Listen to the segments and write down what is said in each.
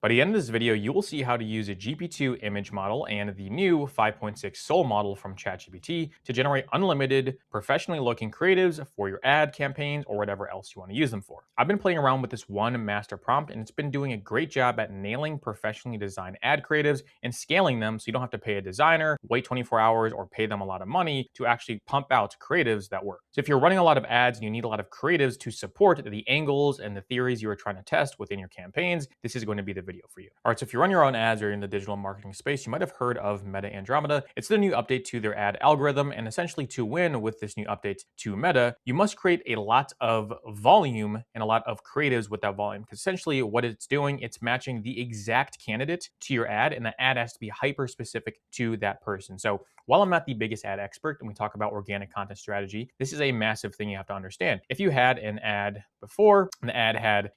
By the end of this video, you will see how to use a GP2 image model and the new 5.6 Soul model from ChatGPT to generate unlimited, professionally looking creatives for your ad campaigns or whatever else you want to use them for. I've been playing around with this one master prompt and it's been doing a great job at nailing professionally designed ad creatives and scaling them so you don't have to pay a designer, wait 24 hours, or pay them a lot of money to actually pump out creatives that work. So if you're running a lot of ads and you need a lot of creatives to support the angles and the theories you are trying to test within your campaigns, this is going to be the video for you. All right, so if you run your own ads or in the digital marketing space, you might have heard of Meta Andromeda. It's the new update to their ad algorithm, and essentially to win with this new update to Meta, you must create a lot of volume and a lot of creatives with that volume. Because essentially what it's doing, it's matching the exact candidate to your ad, and the ad has to be hyper specific to that person. So while I'm not the biggest ad expert and we talk about organic content strategy, this is a massive thing you have to understand. If you had an ad before, and the ad had,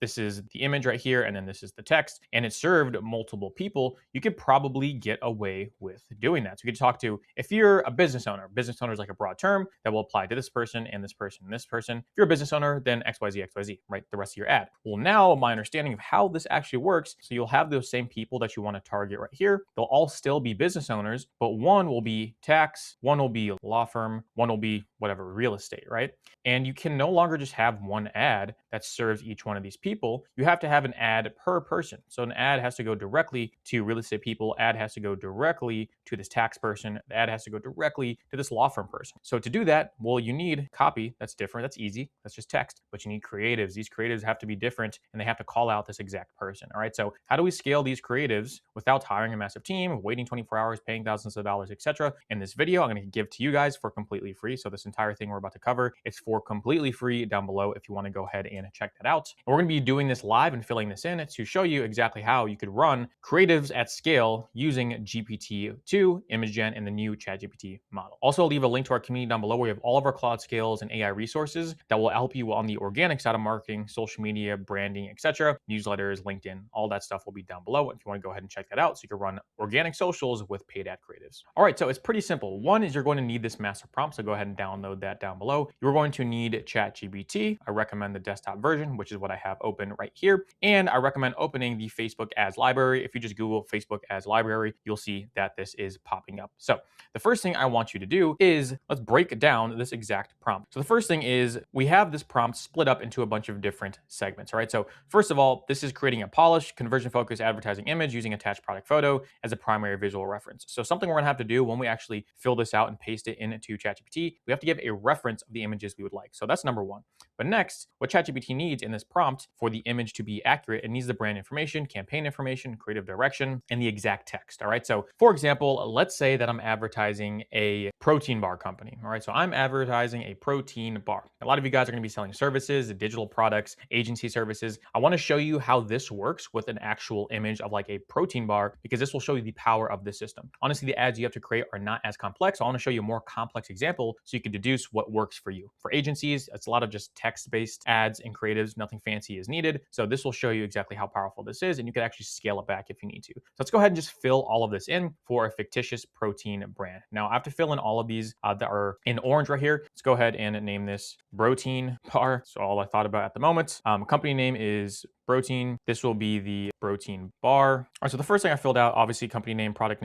this is the image right here, and then this is the text, and it served multiple people, you could probably get away with doing that. So you could talk to, if you're a business owner is like a broad term that will apply to this person and this person and this person. If you're a business owner, then XYZ, XYZ, right? The rest of your ad. Well, now my understanding of how this actually works, so you'll have those same people that you want to target right here. They'll all still be business owners, but one will be tax, one will be law firm, one will be whatever, real estate, right? And you can no longer just have one ad that serves each one of these people. You have to have an ad per person. So an ad has to go directly to real estate people, ad has to go directly to this tax person, the ad has to go directly to this law firm person. So to do that, well, you need copy that's different, that's easy, that's just text, but you need creatives. These creatives have to be different and they have to call out this exact person. All right, so how do we scale these creatives without hiring a massive team, waiting 24 hours, paying thousands of dollars, etc.? In this video, I'm going to give to you guys for completely free. So this entire thing we're about to cover, it's for completely free down below if you want to go ahead and check that out. And we're going to be doing this live and filling this in to show you exactly how you could run creatives at scale using GPT-2, image gen, and the new ChatGPT model. Also, I'll leave a link to our community down below where we have all of our cloud scales and AI resources that will help you on the organic side of marketing, social media, branding, etc. Newsletters, LinkedIn, all that stuff will be down below if you want to go ahead and check that out so you can run organic socials with paid ad creatives. All right, so it's pretty simple. One is you're going to need this master prompt, so go ahead and download that down below. You're going to need ChatGPT. I recommend the desktop version, which is what I have open right here. And I recommend opening the Facebook ads library. If you just Google Facebook ads library, you'll see that this is popping up. So the first thing I want you to do is let's break down this exact prompt. So the first thing is we have this prompt split up into a bunch of different segments. All right. So first of all, this is creating a polished, conversion focused advertising image using attached product photo as a primary visual reference. So something we're going to have to do when we actually fill this out and paste it into ChatGPT, we have to give a reference of the images we would like. So that's number one. But next, what ChatGPT needs in this prompt for the image to be accurate, it needs the brand information, campaign information, creative direction, and the exact text. All right. So for example, let's say that I'm advertising a protein bar company. All right. So I'm advertising a protein bar. A lot of you guys are going to be selling services, digital products, agency services. I want to show you how this works with an actual image of like a protein bar, because this will show you the power of the system. Honestly, the ads you have to create are not as complex. So I want to show you a more complex example so you can deduce what works for you. For agencies, it's a lot of just text-based ads and creatives. Nothing fancy is needed. So this will show you exactly how powerful this is, and you can actually scale it back if you need to. So let's go ahead and just fill all of this in for a fictitious protein brand. Now I have to fill in all of these that are in orange right here. Let's go ahead and name this Protein Bar. So all I thought about at the moment. Company name is Protein. This will be the protein bar. All right, so the first thing I filled out, obviously company name, product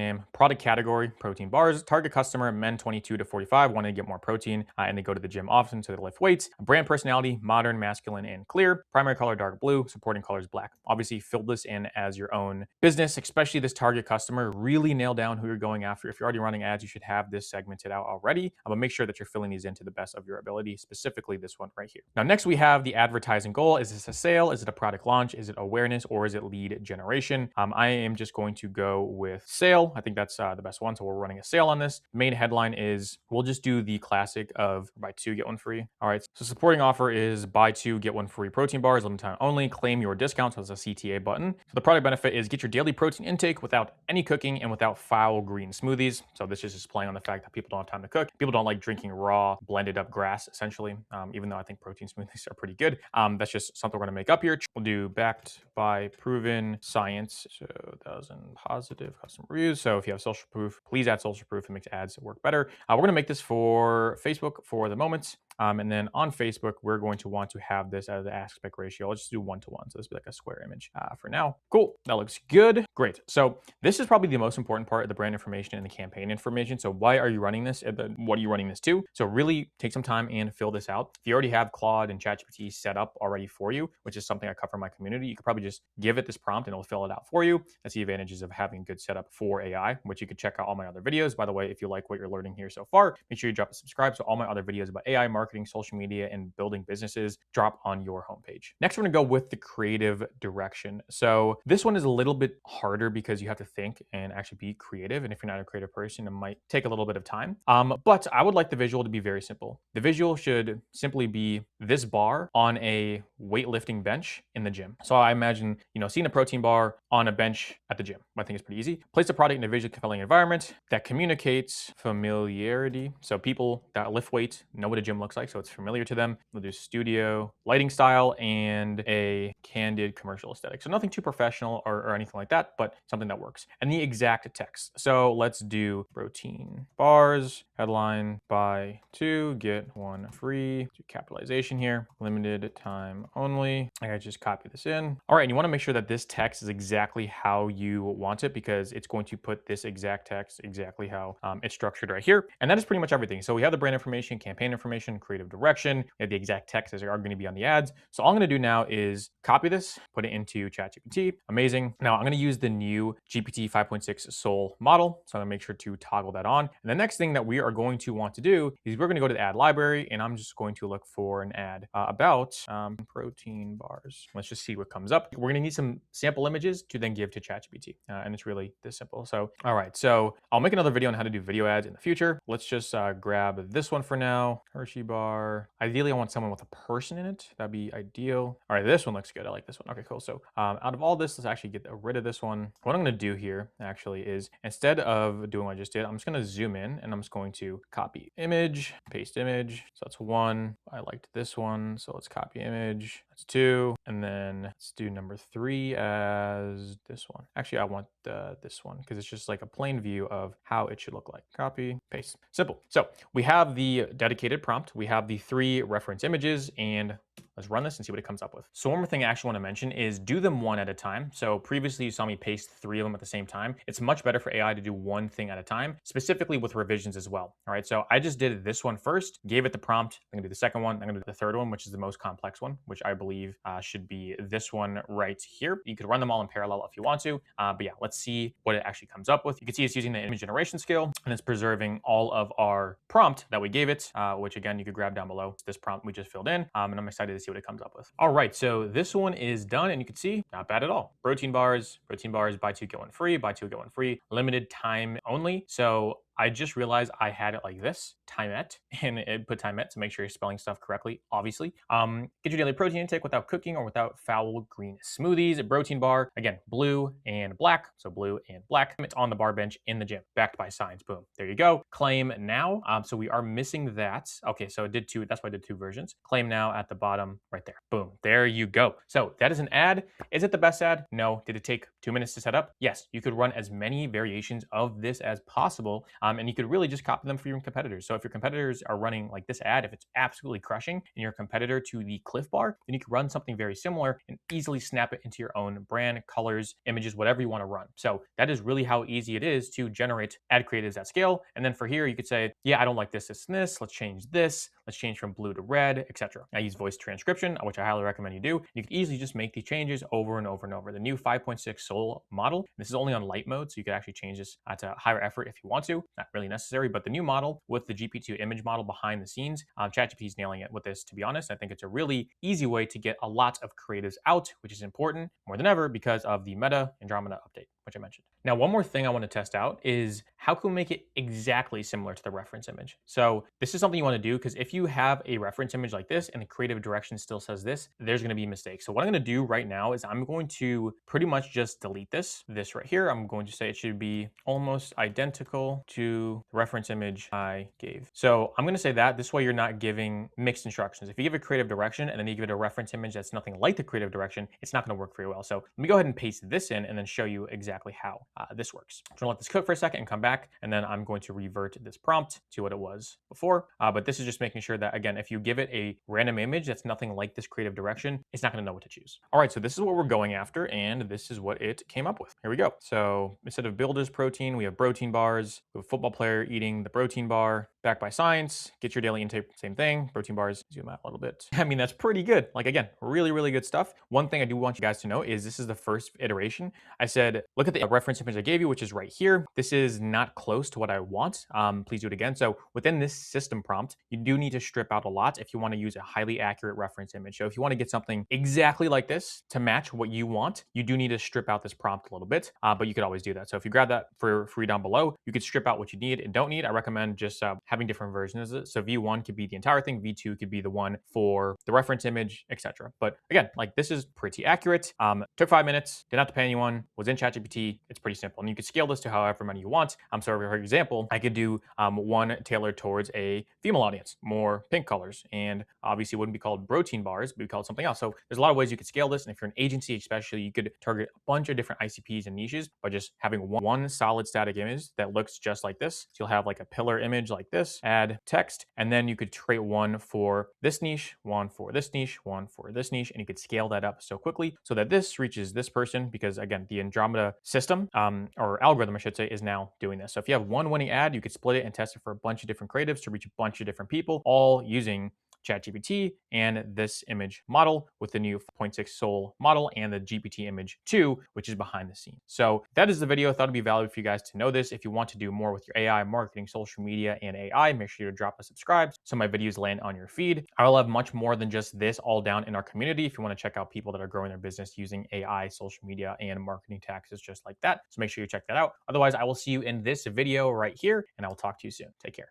category, protein bars, target customer, men 22 to 45, wanting to get more protein, and they go to the gym often, so they lift weights. Brand personality, modern, masculine, and clear. Primary color, dark blue. Supporting color is black. Obviously, fill this in as your own business, especially this target customer. Really nail down who you're going after. If you're already running ads, you should have this segmented out already, but make sure that you're filling these in to the best of your ability, specifically this one right here. Now, next we have the advertising goal. Is this a sale? Is it a product launch? Is it awareness, or is it lead generation? I am just going to go with sale. I think that's the best one. So we're running a sale on this. The main headline is, we'll just do the classic of buy two, get one free. All right. So supporting offer is buy two, get one free protein bars, limited time only. Claim your discount. So there's a CTA button. So the product benefit is get your daily protein intake without any cooking and without foul green smoothies. So this is just playing on the fact that people don't have time to cook. People don't like drinking raw, blended up grass, essentially, even though I think protein smoothies are pretty good. That's just something we're going to make up here. We'll do do backed by proven science. So 1,000 positive customer reviews. So if you have social proof, please add social proof. It makes ads work better. We're going to make this for Facebook for the moment. And then on Facebook, we're going to want to have this as an aspect ratio. I'll just do 1:1. So this will be like a square image for now. Cool. That looks good. Great. So this is probably the most important part of the brand information and the campaign information. So why are you running this? What are you running this to? So really take some time and fill this out. If you already have Claude and ChatGPT set up already for you, which is something I cover in my community, you could probably just give it this prompt and it'll fill it out for you. That's the advantages of having good setup for AI, which you could check out all my other videos. By the way, if you like what you're learning here so far, make sure you drop a subscribe. So all my other videos about AI marketing, social media, and building businesses drop on your homepage. Next, we're gonna go with the creative direction. So this one is a little bit harder because you have to think and actually be creative. And if you're not a creative person, it might take a little bit of time. But I would like the visual to be very simple. The visual should simply be this bar on a weightlifting bench in the gym. So I imagine, seeing a protein bar on a bench at the gym. I think it's pretty easy. Place the product in a visually compelling environment that communicates familiarity. So people that lift weights know what a gym looks like, so it's familiar to them. We'll do studio lighting style and a candid commercial aesthetic. So nothing too professional or anything like that, but something that works. And the exact text. So let's do protein bars, headline, buy 2, get 1 free. Do capitalization here, limited time only. I gotta just copy this in. All right, and you wanna make sure that this text is exactly how you want it because it's going to put this exact text exactly how it's structured right here. And that is pretty much everything. So we have the brand information, campaign information, creative direction. We have the exact text as are going to be on the ads. So all I'm going to do now is copy this, put it into ChatGPT. Amazing. Now I'm going to use the new GPT 5.6 Soul model. So I'm going to make sure to toggle that on. And the next thing that we are going to want to do is we're going to go to the ad library and I'm just going to look for an ad about protein bars. Let's just see what comes up. We're going to need some sample images to then give to ChatGPT. And it's really this simple. So, all right. So I'll make another video on how to do video ads in the future. Let's just grab this one for now. Hershey bar. Ideally, I want someone with a person in it. That'd be ideal. All right, this one looks good. I like this one. Okay, cool. So out of all this, let's actually get rid of this one. What I'm going to do here actually is instead of doing what I just did, I'm just going to zoom in and I'm just going to copy image, paste image. So that's 1. I liked this one. So let's copy image. That's 2. And then let's do number 3 as this one. Actually, I want this one because it's just like a plain view of how it should look like. Copy, paste. Simple. So we have the dedicated prompt. We have the 3 reference images and let's run this and see what it comes up with. So one more thing I actually want to mention is do them one at a time. So previously you saw me paste 3 of them at the same time. It's much better for AI to do one thing at a time, specifically with revisions as well. All right, so I just did this one first, gave it the prompt. I'm gonna do the second one. I'm gonna do the third one, which is the most complex one, which I believe should be this one right here. You could run them all in parallel if you want to, but yeah, let's see what it actually comes up with. You can see it's using the image generation skill and it's preserving all of our prompt that we gave it, which again, you could grab down below. It's this prompt we just filled in, and I'm excited to see what it comes up with. All right, so this one is done and you can see not bad at all. Protein bars, buy 2, get 1 free, buy 2, get 1 free, limited time only. So I just realized I had it like this, timette, and it put timette to make sure you're spelling stuff correctly, obviously. Get your daily protein intake without cooking or without foul green smoothies. A protein bar, again, blue and black. So blue and black. It's on the bar bench in the gym, backed by signs. Boom, there you go. Claim now. So we are missing that. Okay, so it did 2, that's why I did 2 versions. Claim now at the bottom right there. Boom, there you go. So that is an ad. Is it the best ad? No. Did it take 2 minutes to set up? Yes, you could run as many variations of this as possible. And you could really just copy them for your competitors. So if your competitors are running like this ad, if it's absolutely crushing and you're a competitor to the Cliff Bar, then you can run something very similar and easily snap it into your own brand, colors, images, whatever you want to run. So that is really how easy it is to generate ad creatives at scale. And then for here, you could say, yeah, I don't like this, this, and this. Let's change this. Let's change from blue to red, etc. I use voice transcription, which I highly recommend you do. You can easily just make these changes over and over and over. The new 5.6 Soul model, this is only on light mode, so you could actually change this to higher effort if you want to. Not really necessary, but the new model with the GPT-2 image model behind the scenes, ChatGPT is nailing it with this, to be honest. I think it's a really easy way to get a lot of creatives out, which is important more than ever because of the Meta Andromeda update, which I mentioned. Now, one more thing I want to test out is how can we make it exactly similar to the reference image? So this is something you want to do because if you have a reference image like this and the creative direction still says this, there's going to be mistakes. So what I'm going to do right now is I'm going to pretty much just delete this right here. I'm going to say it should be almost identical to the reference image I gave. So I'm going to say that this way you're not giving mixed instructions. If you give a creative direction and then you give it a reference image that's nothing like the creative direction, it's not going to work very well. So let me go ahead and paste this in and then show you exactly how this works. I'm going to let this cook for a second and come back, and then I'm going to revert this prompt to what it was before. But this is just making sure that, again, if you give it a random image that's nothing like this creative direction, it's not going to know what to choose. All right, so this is what we're going after, and this is what it came up with. Here we go. So instead of builder's protein, we have protein bars. We have a football player eating the protein bar. Backed by science, get your daily intake, same thing. Protein bars, zoom out a little bit. I mean, that's pretty good. Like, again, really, really good stuff. One thing I do want you guys to know is this is the first iteration. I said, look at the reference image I gave you, which is right here. This is not close to what I want. Please do it again. So within this system prompt, you do need to strip out a lot if you want to use a highly accurate reference image. So if you want to get something exactly like this to match what you want, you do need to strip out this prompt a little bit, but you could always do that. So if you grab that for free down below, you could strip out what you need and don't need. I recommend just having different versions of it. So V1 could be the entire thing, V2 could be the one for the reference image, etc. But again, like this is pretty accurate. Took 5 minutes, didn't have to pay anyone, was in ChatGPT. It's pretty simple. And you could scale this to however many you want. So for example, I could do one tailored towards a female audience, more pink colors. And obviously it wouldn't be called protein bars, but be called something else. So there's a lot of ways you could scale this. And if you're an agency, especially, you could target a bunch of different ICPs and niches by just having one solid static image that looks just like this. So you'll have like a pillar image like this, add text, and then you could create one for this niche, one for this niche, one for this niche, and you could scale that up so quickly so that this reaches this person because, again, the Andromeda system or algorithm, I should say, is now doing this. So if you have one winning ad, you could split it and test it for a bunch of different creatives to reach a bunch of different people, all using ChatGPT and this image model with the new 5.6 Soul model and the GPT-2, which is behind the scenes. So that is the video. I thought it'd be valuable for you guys to know this. If you want to do more with your AI marketing, social media, and AI, make sure to drop a subscribe so my videos land on your feed. I'll have much more than just this all down in our community if you want to check out people that are growing their business using AI, social media, and marketing tactics just like that. So make sure you check that out. Otherwise, I will see you in this video right here, and I will talk to you soon. Take care.